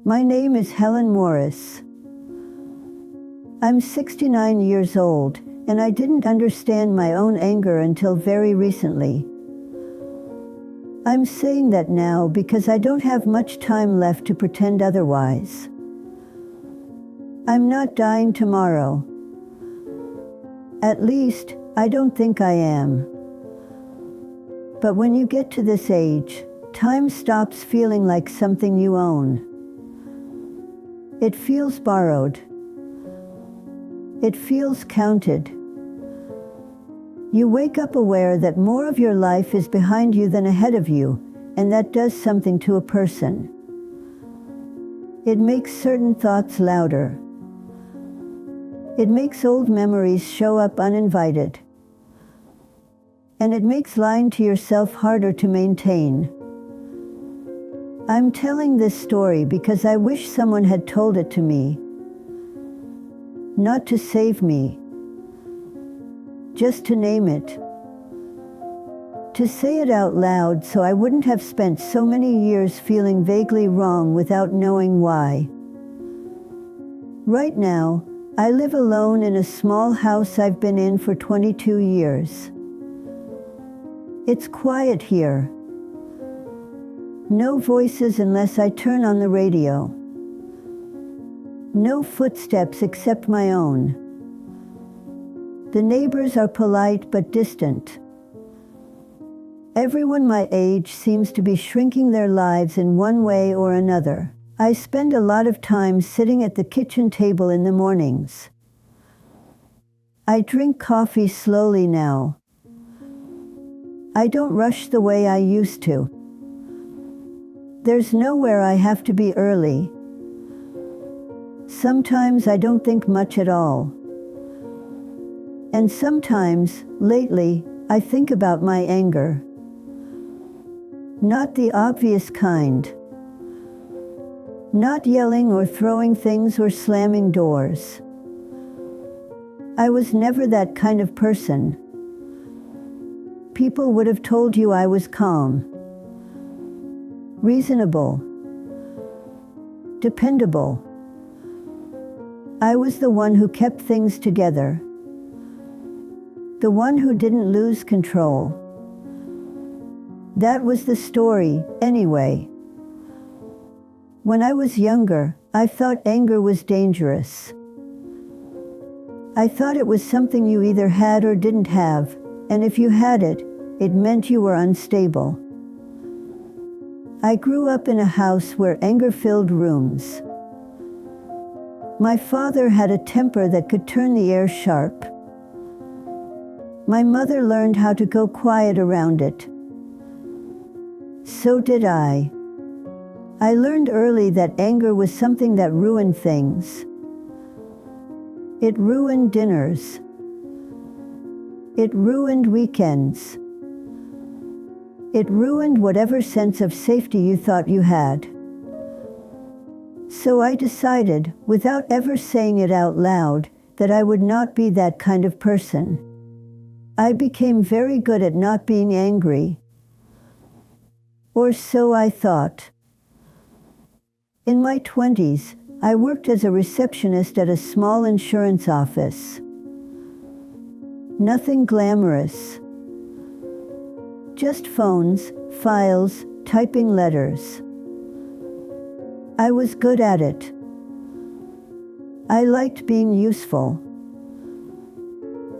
My name is Helen Morris. I'm 69 years old, and I didn't understand my own anger until very recently. I'm saying that now because I don't have much time left to pretend otherwise. I'm not dying tomorrow. At least, I don't think I am. But when you get to this age, time stops feeling like something you own. It feels borrowed. It feels counted. You wake up aware that more of your life is behind you than ahead of you, and that does something to a person. It makes certain thoughts louder. It makes old memories show up uninvited. And it makes lying to yourself harder to maintain. I'm telling this story because I wish someone had told it to me. Not to save me. Just to name it. To say it out loud so I wouldn't have spent so many years feeling vaguely wrong without knowing why. Right now, I live alone in a small house I've been in for 22 years. It's quiet here. No voices unless I turn on the radio. No footsteps except my own. The neighbors are polite but distant. Everyone my age seems to be shrinking their lives in one way or another. I spend a lot of time sitting at the kitchen table in the mornings. I drink coffee slowly now. I don't rush the way I used to. There's nowhere I have to be early. Sometimes I don't think much at all. And sometimes, lately, I think about my anger. Not the obvious kind. Not yelling or throwing things or slamming doors. I was never that kind of person. People would have told you I was calm. Reasonable. Dependable. I was the one who kept things together. The one who didn't lose control. That was the story, anyway. When I was younger, I thought anger was dangerous. I thought it was something you either had or didn't have, and if you had it, it meant you were unstable. I grew up in a house where anger filled rooms. My father had a temper that could turn the air sharp. My mother learned how to go quiet around it. So did I. I learned early that anger was something that ruined things. It ruined dinners. It ruined weekends. It ruined whatever sense of safety you thought you had. So I decided, without ever saying it out loud, that I would not be that kind of person. I became very good at not being angry. Or so I thought. In my 20s, I worked as a receptionist at a small insurance office. Nothing glamorous. Just phones, files, typing letters. I was good at it. I liked being useful.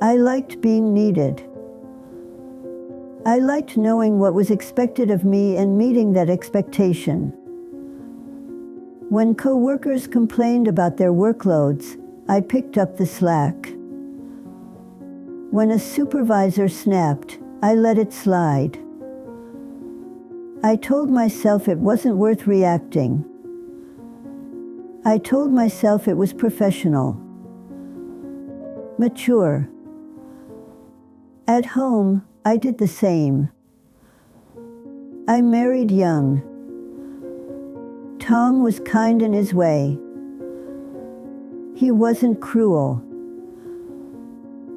I liked being needed. I liked knowing what was expected of me and meeting that expectation. When coworkers complained about their workloads, I picked up the slack. When a supervisor snapped, I let it slide. I told myself it wasn't worth reacting. I told myself it was professional. Mature. At home, I did the same. I married young. Tom was kind in his way. He wasn't cruel.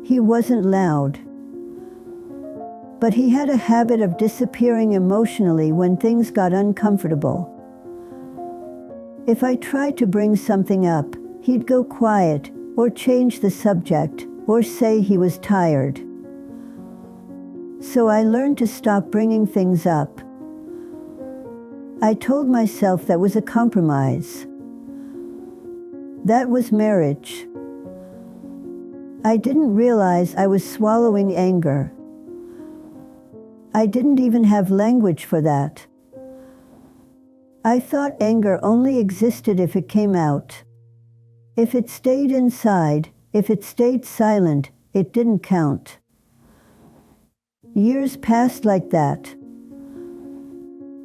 He wasn't loud. But he had a habit of disappearing emotionally when things got uncomfortable. If I tried to bring something up, he'd go quiet, or change the subject, or say he was tired. So I learned to stop bringing things up. I told myself that was a compromise. That was marriage. I didn't realize I was swallowing anger. I didn't even have language for that. I thought anger only existed if it came out. If it stayed inside, if it stayed silent, it didn't count. Years passed like that.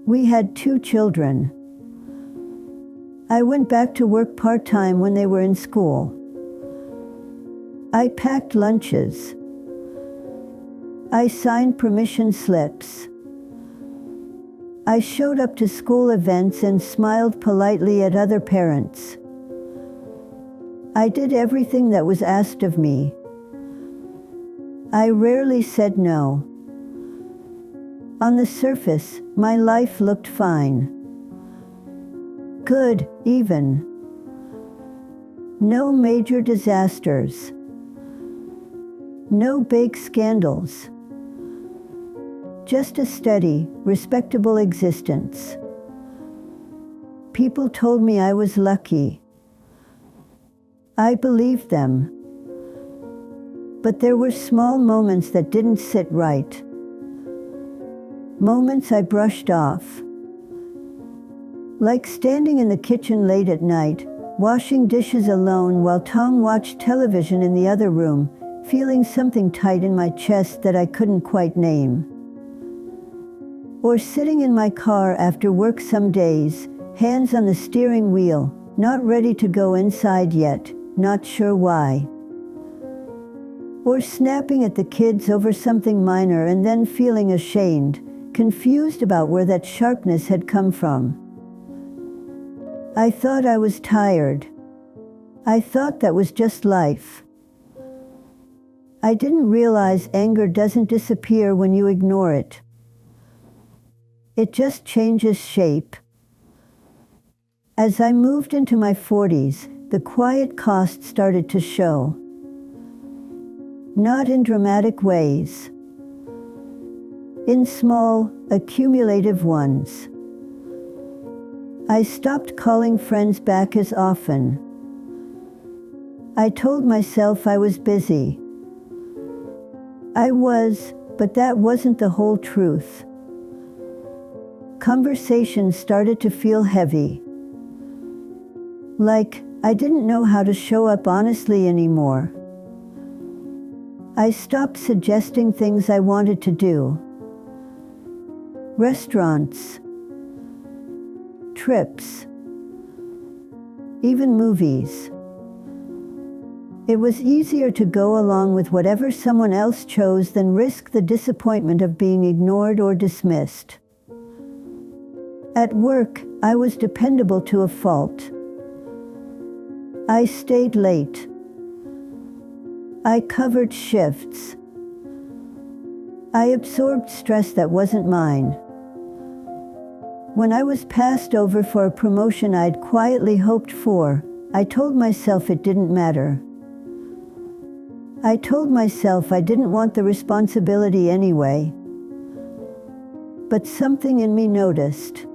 We had 2 children. I went back to work part-time when they were in school. I packed lunches. I signed permission slips. I showed up to school events and smiled politely at other parents. I did everything that was asked of me. I rarely said no. On the surface, my life looked fine. Good, even. No major disasters. No big scandals. Just a steady, respectable existence. People told me I was lucky. I believed them. But there were small moments that didn't sit right. Moments I brushed off. Like standing in the kitchen late at night, washing dishes alone while Tom watched television in the other room, feeling something tight in my chest that I couldn't quite name. Or sitting in my car after work some days, hands on the steering wheel, not ready to go inside yet, not sure why. Or snapping at the kids over something minor and then feeling ashamed, confused about where that sharpness had come from. I thought I was tired. I thought that was just life. I didn't realize anger doesn't disappear when you ignore it. It just changes shape. As I moved into my 40s, the quiet cost started to show. Not in dramatic ways. In small, accumulative ones. I stopped calling friends back as often. I told myself I was busy. I was, but that wasn't the whole truth. Conversations started to feel heavy. Like, I didn't know how to show up honestly anymore. I stopped suggesting things I wanted to do. Restaurants. Trips. Even movies. It was easier to go along with whatever someone else chose than risk the disappointment of being ignored or dismissed. At work, I was dependable to a fault. I stayed late. I covered shifts. I absorbed stress that wasn't mine. When I was passed over for a promotion I'd quietly hoped for, I told myself it didn't matter. I told myself I didn't want the responsibility anyway. But something in me noticed.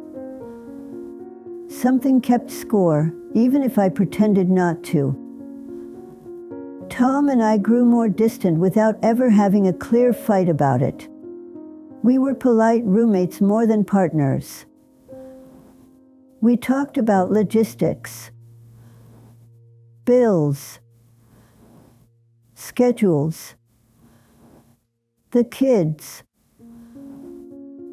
Something kept score, even if I pretended not to. Tom and I grew more distant without ever having a clear fight about it. We were polite roommates more than partners. We talked about logistics, bills, schedules, the kids.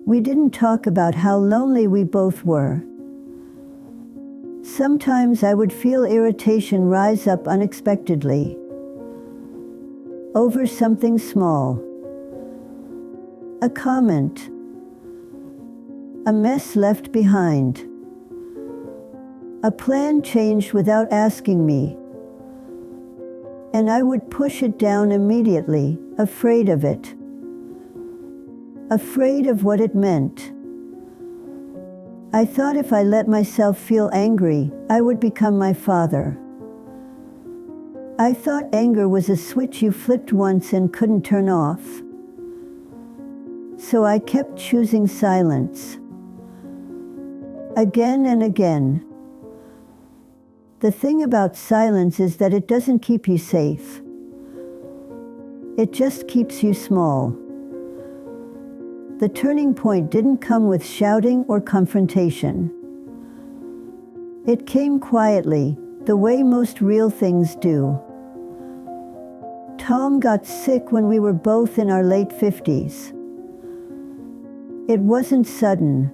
We didn't talk about how lonely we both were. Sometimes I would feel irritation rise up unexpectedly. Over something small. A comment. A mess left behind. A plan changed without asking me. And I would push it down immediately, afraid of it. Afraid of what it meant. I thought if I let myself feel angry, I would become my father. I thought anger was a switch you flipped once and couldn't turn off. So I kept choosing silence. Again and again. The thing about silence is that it doesn't keep you safe. It just keeps you small. The turning point didn't come with shouting or confrontation. It came quietly, the way most real things do. Tom got sick when we were both in our late 50s. It wasn't sudden.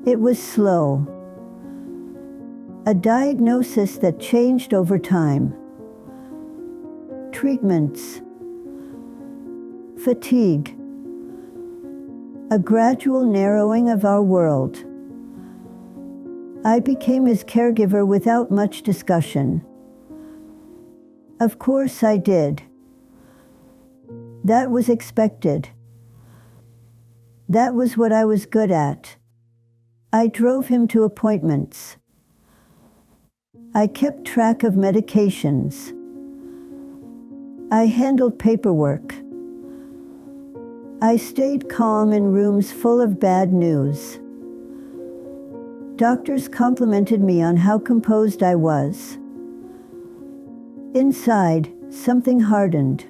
It was slow. A diagnosis that changed over time. Treatments. Fatigue. A gradual narrowing of our world. I became his caregiver without much discussion. Of course I did. That was expected. That was what I was good at. I drove him to appointments. I kept track of medications. I handled paperwork. I stayed calm in rooms full of bad news. Doctors complimented me on how composed I was. Inside, something hardened.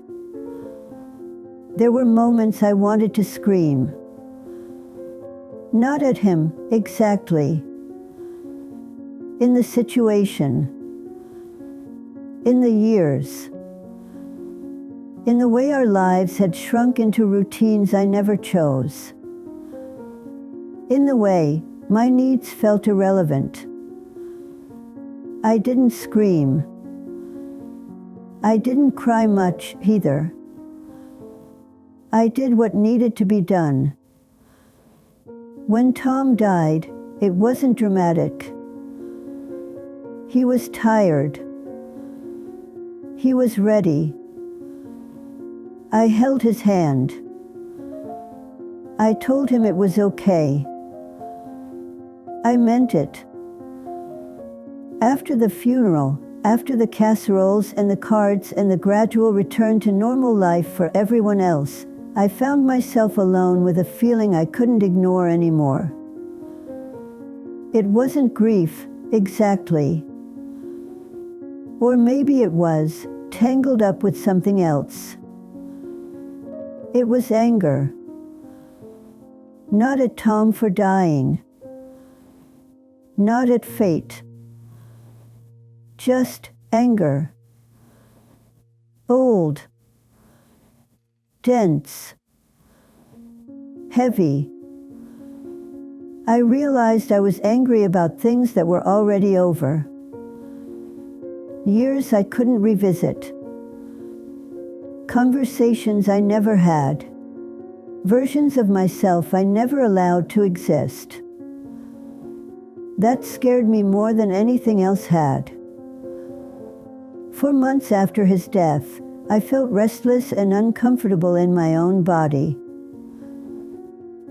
There were moments I wanted to scream. Not at him, exactly. In the situation. In the years. In the way our lives had shrunk into routines I never chose. In the way my needs felt irrelevant. I didn't scream. I didn't cry much either. I did what needed to be done. When Tom died, it wasn't dramatic. He was tired. He was ready. I held his hand. I told him it was okay. I meant it. After the funeral, after the casseroles and the cards and the gradual return to normal life for everyone else, I found myself alone with a feeling I couldn't ignore anymore. It wasn't grief, exactly. Or maybe it was, tangled up with something else. It was anger. Not at Tom for dying. Not at fate. Just anger. Old. Dense. Heavy. I realized I was angry about things that were already over. Years I couldn't revisit. Conversations I never had. Versions of myself I never allowed to exist. That scared me more than anything else had. For months after his death, I felt restless and uncomfortable in my own body.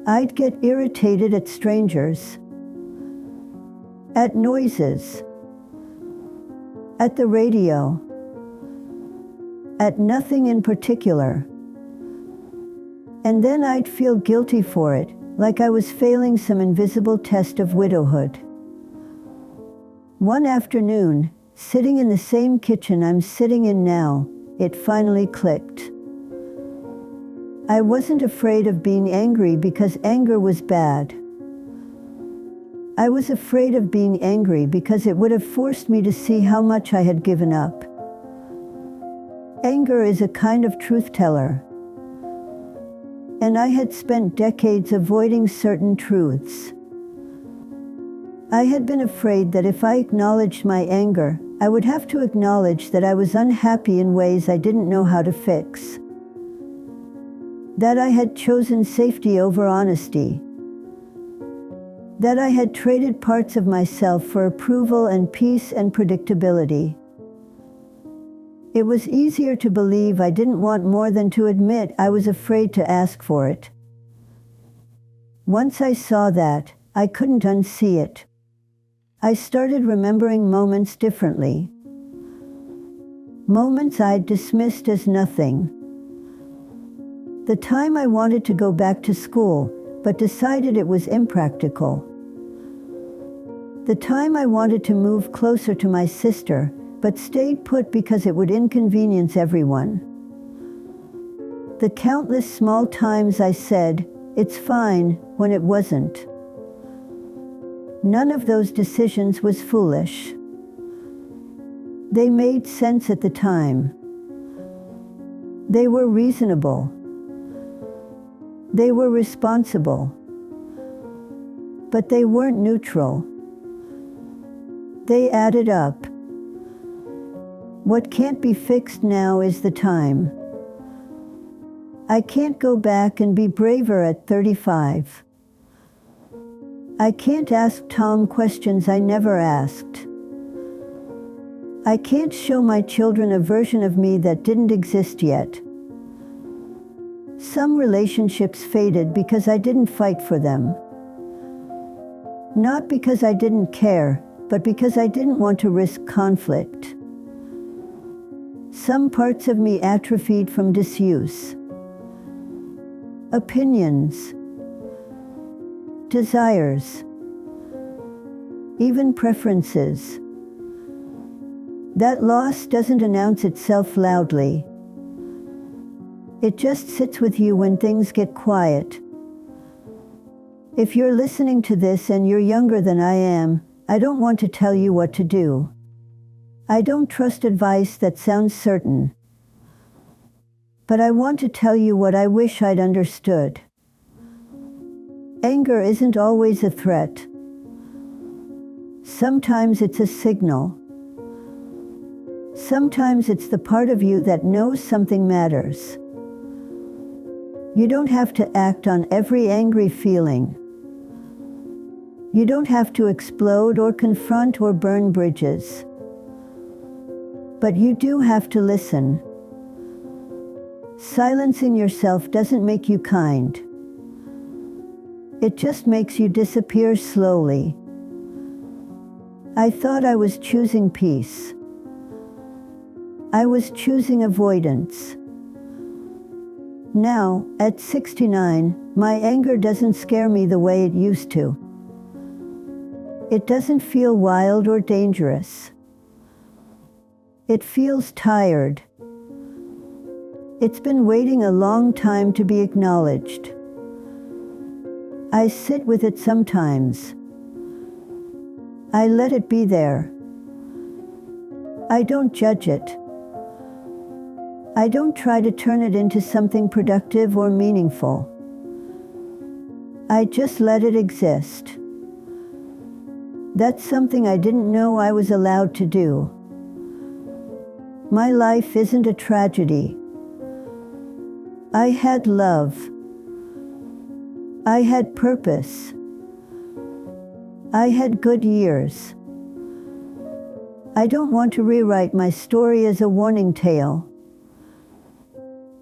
I'd get irritated at strangers, at noises, at the radio, at nothing in particular. And then I'd feel guilty for it, like I was failing some invisible test of widowhood. One afternoon, sitting in the same kitchen I'm sitting in now, it finally clicked. I wasn't afraid of being angry because anger was bad. I was afraid of being angry because it would have forced me to see how much I had given up. Anger is a kind of truth teller. And I had spent decades avoiding certain truths. I had been afraid that if I acknowledged my anger, I would have to acknowledge that I was unhappy in ways I didn't know how to fix. That I had chosen safety over honesty. That I had traded parts of myself for approval and peace and predictability. It was easier to believe I didn't want more than to admit I was afraid to ask for it. Once I saw that, I couldn't unsee it. I started remembering moments differently. Moments I'd dismissed as nothing. The time I wanted to go back to school, but decided it was impractical. The time I wanted to move closer to my sister, but stayed put because it would inconvenience everyone. The countless small times I said, "It's fine," when it wasn't. None of those decisions was foolish. They made sense at the time. They were reasonable. They were responsible. But they weren't neutral. They added up. What can't be fixed now is the time. I can't go back and be braver at 35. I can't ask Tom questions I never asked. I can't show my children a version of me that didn't exist yet. Some relationships faded because I didn't fight for them. Not because I didn't care, but because I didn't want to risk conflict. Some parts of me atrophied from disuse. Opinions, desires, even preferences. That loss doesn't announce itself loudly. It just sits with you when things get quiet. If you're listening to this and you're younger than I am, I don't want to tell you what to do. I don't trust advice that sounds certain. But I want to tell you what I wish I'd understood. Anger isn't always a threat. Sometimes it's a signal. Sometimes it's the part of you that knows something matters. You don't have to act on every angry feeling. You don't have to explode or confront or burn bridges. But you do have to listen. Silencing yourself doesn't make you kind. It just makes you disappear slowly. I thought I was choosing peace. I was choosing avoidance. Now, at 69, my anger doesn't scare me the way it used to. It doesn't feel wild or dangerous. It feels tired. It's been waiting a long time to be acknowledged. I sit with it sometimes. I let it be there. I don't judge it. I don't try to turn it into something productive or meaningful. I just let it exist. That's something I didn't know I was allowed to do. My life isn't a tragedy. I had love. I had purpose. I had good years. I don't want to rewrite my story as a warning tale.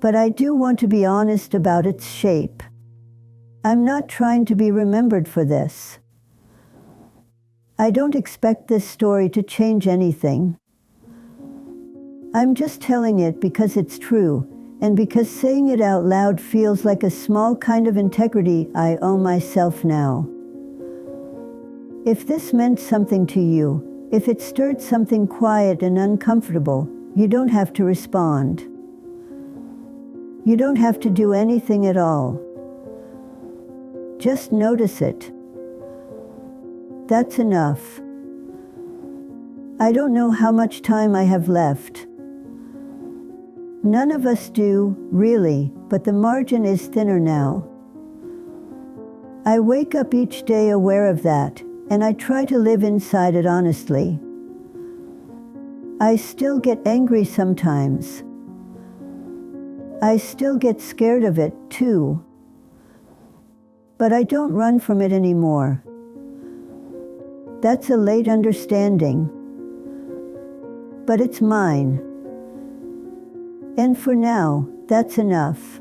But I do want to be honest about its shape. I'm not trying to be remembered for this. I don't expect this story to change anything. I'm just telling it because it's true, and because saying it out loud feels like a small kind of integrity I owe myself now. If this meant something to you, if it stirred something quiet and uncomfortable, you don't have to respond. You don't have to do anything at all. Just notice it. That's enough. I don't know how much time I have left. None of us do, really, but the margin is thinner now. I wake up each day aware of that, and I try to live inside it honestly. I still get angry sometimes. I still get scared of it, too. But I don't run from it anymore. That's a late understanding. But it's mine. And for now, that's enough.